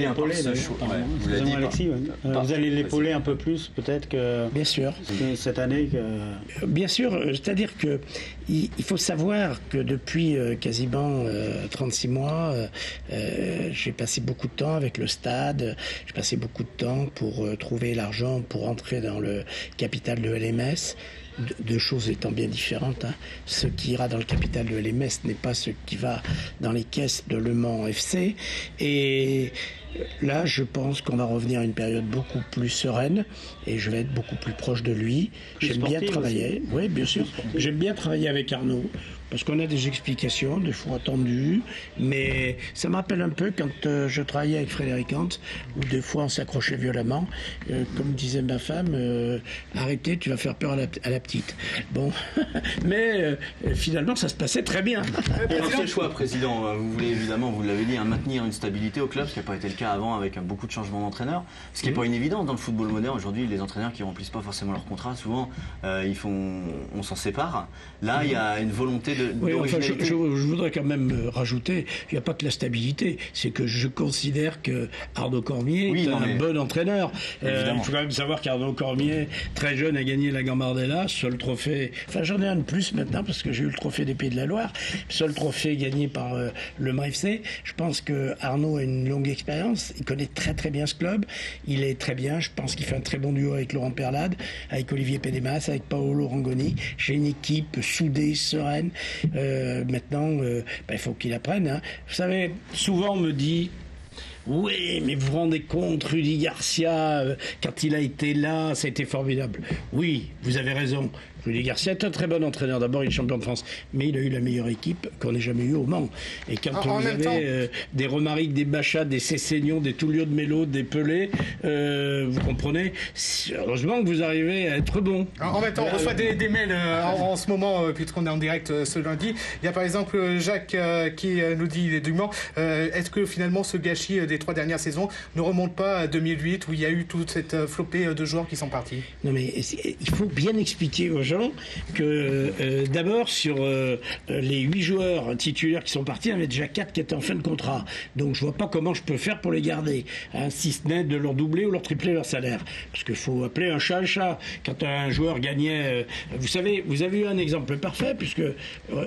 l'épauler vous l'avez dit, Alexis, vous allez l'épauler un peu plus peut-être que bien sûr cette année bien sûr, c'est-à-dire que il faut savoir que depuis quasiment 36 mois j'ai passé beaucoup de temps avec le stade, j'ai passé beaucoup de temps pour trouver l'argent pour entrer dans le capital de LMS. Deux choses étant bien différentes, hein. Ce qui ira dans le capital de LMS n'est pas ce qui va dans les caisses de Le Mans FC. Et là, je pense qu'on va revenir à une période beaucoup plus sereine et je vais être beaucoup plus proche de lui. J'aime bien travailler. Aussi. Oui, bien sûr. J'aime bien travailler avec Arnaud parce qu'on a des explications, des fois tendues, mais ça me rappelle un peu quand je travaillais avec Frédéric Hans, où des fois on s'accrochait violemment. Comme disait ma femme, arrêtez, tu vas faire peur à la petite. Bon, mais finalement ça se passait très bien. Alors c'est le choix, Président. Vous voulez évidemment, vous l'avez dit, maintenir une stabilité au club, ce qui n'a pas été le cas avant avec beaucoup de changements d'entraîneurs. Ce qui n'est pas une évidence dans le football moderne. Aujourd'hui, les entraîneurs qui ne remplissent pas forcément leur contrat, souvent on s'en sépare. Là, il y a une volonté d'originalité. Je voudrais quand même rajouter, il n'y a pas que la stabilité, c'est que je considère que Arnaud Cormier est un bon entraîneur. Il faut quand même savoir qu'Arnaud Cormier, très jeune, a gagné la Gambardella, seul trophée, enfin j'en ai un de plus maintenant parce que j'ai eu le trophée des Pays de la Loire, seul trophée gagné par le Mans FC. Je pense que Arnaud a une longue expérience, il connaît très très bien ce club, il est très bien, je pense qu'il fait un très bon duo avec Laurent Perlade, avec Olivier Pédémas, avec Paolo Rangoni. J'ai une équipe soudée, sereine. Maintenant, il faut qu'il apprenne. Hein. Vous savez, souvent on me dit oui, mais vous vous rendez compte, Rudy Garcia, quand il a été là, ça a été formidable. Oui, vous avez raison. Rudy Garcia est un très bon entraîneur. D'abord, il est champion de France, mais il a eu la meilleure équipe qu'on ait jamais eue au Mans. Et quand vous avez des Romaric, des Bachat, des Cessignon, des Tullio de Mello, des Pelé, vous comprenez, heureusement que vous arrivez à être bon. En même temps, on reçoit des mails en ce moment, puisqu'on est en direct ce lundi. Il y a par exemple Jacques qui nous dit, il est du Mans, est-ce que finalement ce gâchis des 3 dernières saisons ne remonte pas à 2008 où il y a eu toute cette flopée de joueurs qui sont partis? Non mais il faut bien expliquer aux gens que d'abord sur les 8 joueurs titulaires qui sont partis, il y en avait déjà 4 qui étaient en fin de contrat. Donc je vois pas comment je peux faire pour les garder, hein, si ce n'est de leur doubler ou leur tripler leur salaire. Parce qu'il faut appeler un chat un chat. Quand un joueur gagnait, vous savez, vous avez eu un exemple parfait, puisque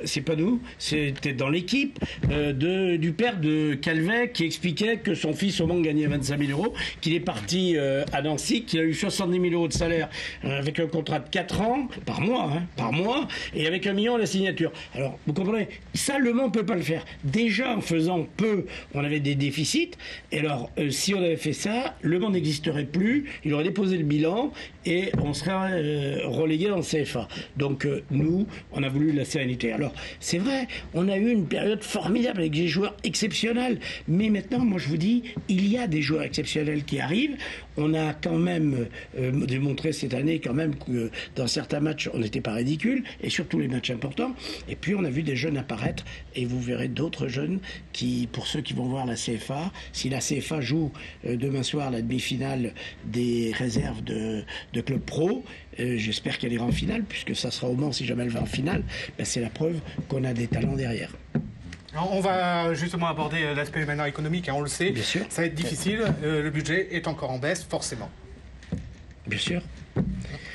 c'est pas nous, c'était dans l'équipe du père de Calvet qui expliquait que son fils au Mans gagnait 25 000 euros, qu'il est parti à Nancy, qu'il a eu 70 000 euros de salaire avec un contrat de 4 ans, par mois, et avec 1 million à la signature. Alors, vous comprenez, ça, Le Mans ne peut pas le faire. Déjà, en faisant peu, on avait des déficits, et alors, si on avait fait ça, Le Mans n'existerait plus, il aurait déposé le bilan, et on serait relégué dans le CFA. Donc, nous, on a voulu la sérénité. Alors, c'est vrai, on a eu une période formidable avec des joueurs exceptionnels, mais maintenant, moi, je vous dis, il y a des joueurs exceptionnels qui arrivent. On a quand même démontré cette année quand même que dans certains matchs, on n'était pas ridicule, et surtout les matchs importants. Et puis, on a vu des jeunes apparaître, et vous verrez d'autres jeunes qui, pour ceux qui vont voir la CFA, si la CFA joue demain soir la demi-finale des réserves de club pro, j'espère qu'elle ira en finale, puisque ça sera au Mans si jamais elle va en finale, c'est la preuve qu'on a des talents derrière. On va justement aborder l'aspect maintenant économique, hein, on le sait. Bien sûr. Ça va être difficile, le budget est encore en baisse, forcément. Bien sûr.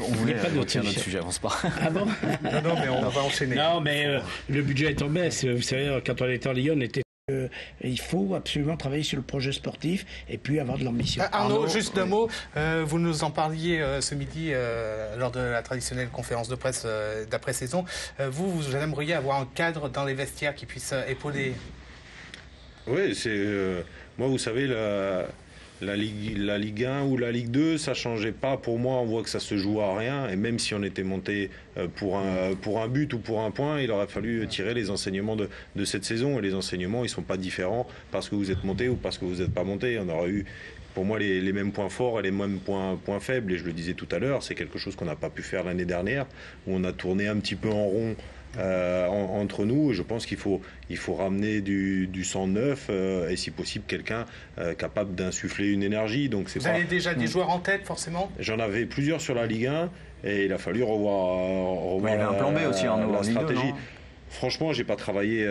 On voulait pas retirer notre sujet, avance pas. Ah bon? Non, mais on va enchaîner. Non, mais le budget est en baisse. Vous savez, quand on était en Ligue 1, on était... il faut absolument travailler sur le projet sportif et puis avoir de l'ambition. Arnaud, juste d'un mot, vous nous en parliez ce midi lors de la traditionnelle conférence de presse d'après-saison. Vous aimeriez avoir un cadre dans les vestiaires qui puisse épauler? Oui, c'est moi, vous savez, la Ligue 1 ou la Ligue 2, ça changeait pas. Pour moi, on voit que ça se joue à rien. Et même si on était monté pour un but ou pour un point, il aurait fallu tirer les enseignements de cette saison. Et les enseignements, ils sont pas différents parce que vous êtes monté ou parce que vous n'êtes pas monté. On aurait eu, pour moi, les mêmes points forts et les mêmes points faibles. Et je le disais tout à l'heure, c'est quelque chose qu'on n'a pas pu faire l'année dernière, où on a tourné un petit peu en rond entre nous. Je pense qu'il faut ramener du sang neuf et si possible quelqu'un capable d'insuffler une énergie. Donc Vous avez déjà des joueurs en tête forcément? J'en avais plusieurs sur la Ligue 1 et il a fallu revoir il y avait un plan B aussi, Arnaud, la stratégie. Franchement, j'ai pas travaillé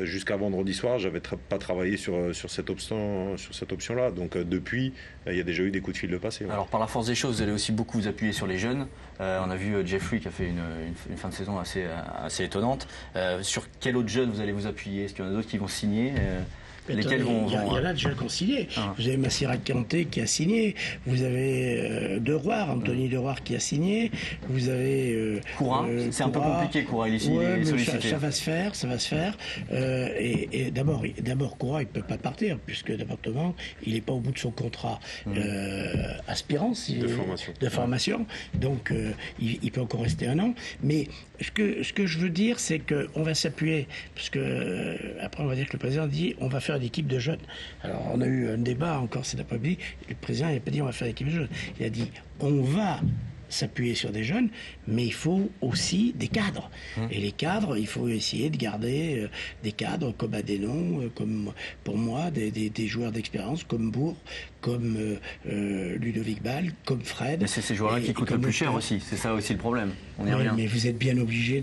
jusqu'à vendredi soir. J'avais pas travaillé sur cette option-là. Donc depuis, il y a déjà eu des coups de fil de passé. Ouais. Alors par la force des choses, vous allez aussi beaucoup vous appuyer sur les jeunes. On a vu Jeffrey qui a fait une fin de saison assez étonnante. Sur quel autre jeune vous allez vous appuyer? Est-ce qu'il y en a d'autres qui vont signer? Lesquels vont... Il y en a déjà qui ont signé. Vous avez Massira Kanté qui a signé. Vous avez Anthony Deroire qui a signé. Vous avez Koura. C'est un peu compliqué, Koura. Il est sollicité. Ça va se faire. Et d'abord, Koura, il ne peut pas partir puisque d'appartement, il n'est pas au bout de son contrat aspirant de formation. Donc, il peut encore rester 1 an. Mais ce que je veux dire, c'est qu'on va s'appuyer parce que après, on va dire que le président dit on va faire une équipe de jeunes. Alors, on a eu un débat encore cet après-midi. Le président n'a pas dit on va faire une équipe de jeunes. Il a dit on va s'appuyer sur des jeunes, mais il faut aussi des cadres. Et les cadres, il faut essayer de garder des cadres comme Adénon, comme pour moi, des joueurs d'expérience comme Bourg, comme Ludovic Ball, comme Fred. Mais c'est ces joueurs-là qui coûtent le plus cher aussi. C'est ça aussi le problème. On y revient. Mais vous êtes bien obligé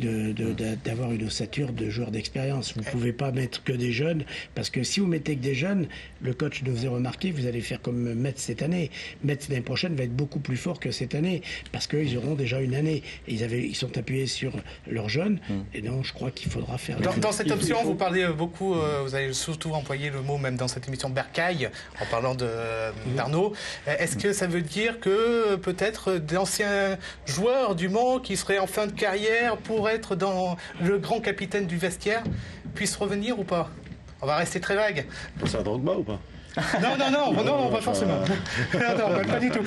d'avoir une ossature de joueurs d'expérience. Vous ne pouvez pas mettre que des jeunes, parce que si vous mettez que des jeunes, le coach nous faisait remarquer, vous allez faire comme Metz cette année. Metz l'année prochaine va être beaucoup plus fort que cette année, parce qu'ils auront déjà une année. Et ils sont appuyés sur leurs jeunes, et donc je crois qu'il faudra faire... Dans cette option, vous parlez beaucoup, vous avez surtout employé le mot, même dans cette émission, bercail, en parlant d'Arnaud. Est-ce que ça veut dire que peut-être d'anciens joueurs du Mans qui seraient en fin de carrière pour être dans le grand capitaine du vestiaire puissent revenir ou pas? On va rester très vague. C'est un Drogba ou pas? Non, pas forcément. Non, pas du tout.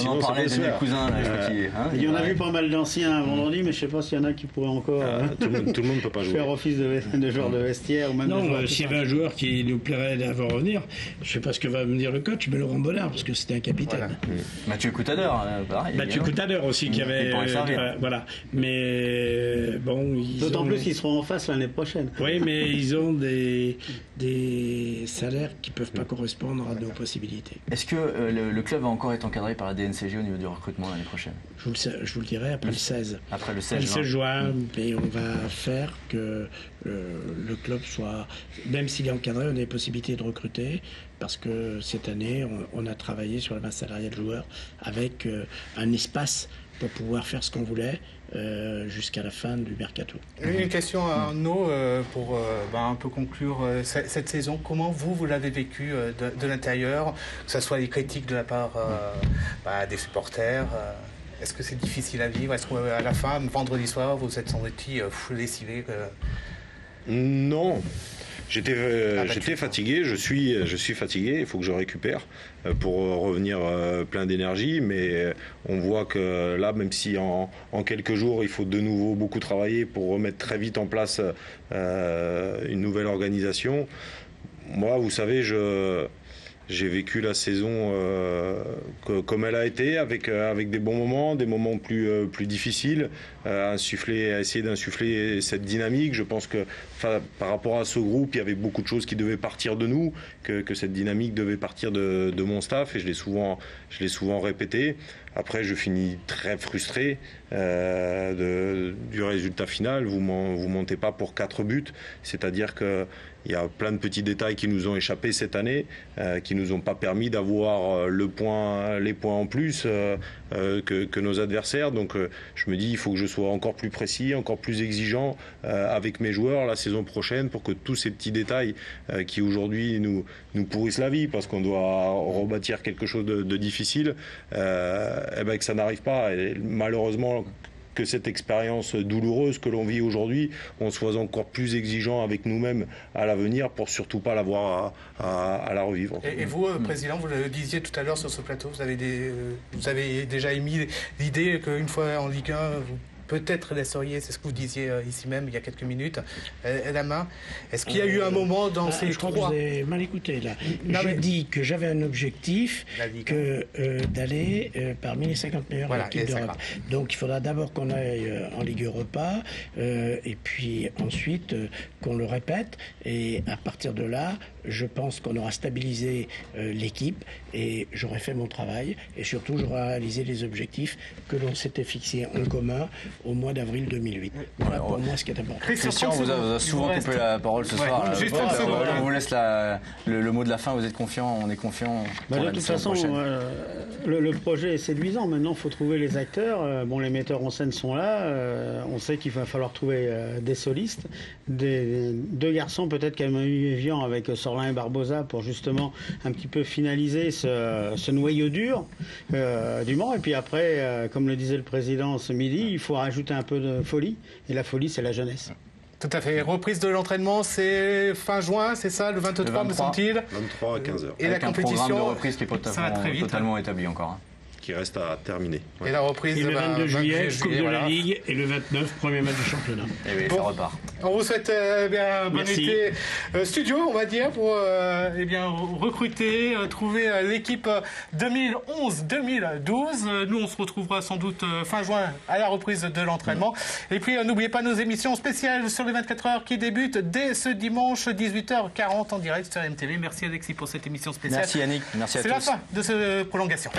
On en parlait de mes cousins, là, je crois qu'il est. Il y en a vu pas mal d'anciens vendredi, mais je ne sais pas s'il y en a qui pourraient encore tout le monde ne peut pas jouer. faire office de joueur de vestiaire. Ou même non, s'il y avait un joueur qui nous plairait d'avoir revenir, je ne sais pas ce que va me dire le coach, mais Laurent Bollard, parce que c'était un capitaine. Voilà. Mathieu Coutadeur, pareil. Mathieu Coutadeur aussi, qui avait... voilà. Mais bon... D'autant plus qu'ils seront en face l'année prochaine. Oui, mais ils ont des salaires qui ne peuvent pas correspondre à nos possibilités. Est-ce que le club va encore être encadré par la DNCG au niveau du recrutement l'année prochaine? Je vous le dirai après le 16. Après le 16 juin. Mais on va faire que le club soit... Même s'il est encadré, on a des possibilités de recruter, parce que cette année, on a travaillé sur la masse salariale de joueurs avec un espace pour pouvoir faire ce qu'on voulait jusqu'à la fin du mercato. Une question à Arnaud pour un peu conclure cette saison. Comment vous l'avez vécu de l'intérieur, que ce soit les critiques de la part des supporters est-ce que c'est difficile à vivre? Est-ce qu'à la fin, vendredi soir, vous êtes senti lessivé Non. J'étais fatigué, je suis fatigué, il faut que je récupère pour revenir plein d'énergie, mais on voit que là, même si en quelques jours, il faut de nouveau beaucoup travailler pour remettre très vite en place une nouvelle organisation, moi, vous savez, j'ai vécu la saison comme elle a été, avec des bons moments, des moments plus difficiles, à essayer d'insuffler cette dynamique. Je pense que par rapport à ce groupe, il y avait beaucoup de choses qui devaient partir de nous, que cette dynamique devait partir de mon staff, et je l'ai souvent répété. Après, je finis très frustré du résultat final. Vous montez pas pour 4 buts, c'est-à-dire que il y a plein de petits détails qui nous ont échappé cette année, qui nous ont pas permis d'avoir les points en plus que nos adversaires. Donc je me dis, il faut que je sois encore plus précis, encore plus exigeant avec mes joueurs la saison prochaine, pour que tous ces petits détails qui aujourd'hui nous pourrissent la vie, parce qu'on doit rebâtir quelque chose de difficile, que ça n'arrive pas. Et malheureusement, que cette expérience douloureuse que l'on vit aujourd'hui, on soit encore plus exigeant avec nous-mêmes à l'avenir, pour surtout pas l'avoir à la revivre. Et vous, Président, vous le disiez tout à l'heure sur ce plateau, vous avez déjà émis l'idée qu'une fois en Ligue 1, vous peut-être laisseriez, c'est ce que vous disiez ici même il y a quelques minutes, la main. Est-ce qu'il y a eu un moment dans ces je crois que vous avez mal écouté là. J'ai dit que j'avais un objectif d'aller parmi les 50 meilleures équipes d'Europe. Donc il faudra d'abord qu'on aille en Ligue Europa et puis ensuite qu'on le répète, et à partir de là je pense qu'on aura stabilisé l'équipe et j'aurai fait mon travail et surtout j'aurai réalisé les objectifs que l'on s'était fixés en commun au mois d'avril 2008. Voilà pour moi ce qui est important. Christian vous a souvent coupé la parole ce soir. Juste 30 secondes. On vous laisse le mot de la fin. Vous êtes confiant, on est confiant. De toute façon, le projet est séduisant. Maintenant, il faut trouver les acteurs. Bon, les metteurs en scène sont là. On sait qu'il va falloir trouver des solistes, deux garçons peut-être comme Evian avec Sorlin et Barbosa pour justement un petit peu finaliser ce noyau dur du Mans. Et puis après, comme le disait le président ce midi, il faut rajouter un peu de folie. Et la folie, c'est la jeunesse. Tout à fait. Reprise de l'entraînement, c'est fin juin, c'est ça, le 23, me semble-t-il. 23 à 15h. Et avec la compétition, un programme de reprise qui est ça va très vite. totalement établi encore. Qui reste à terminer. Ouais. Et la reprise Et le 22 juillet, Coupe de voilà. la Ligue, et le 29, premier match du championnat. Et oui, Bon. ça repart. On vous souhaite un bon Merci. été studio, on va dire, pour recruter, trouver l'équipe 2011-2012. Nous, on se retrouvera sans doute fin juin à la reprise de l'entraînement. Et puis, n'oubliez pas nos émissions spéciales sur les 24 heures qui débutent dès ce dimanche 18h40 en direct sur MTV. Merci Alexis pour cette émission spéciale. Merci Yannick, merci à tous. C'est la fin de cette prolongation.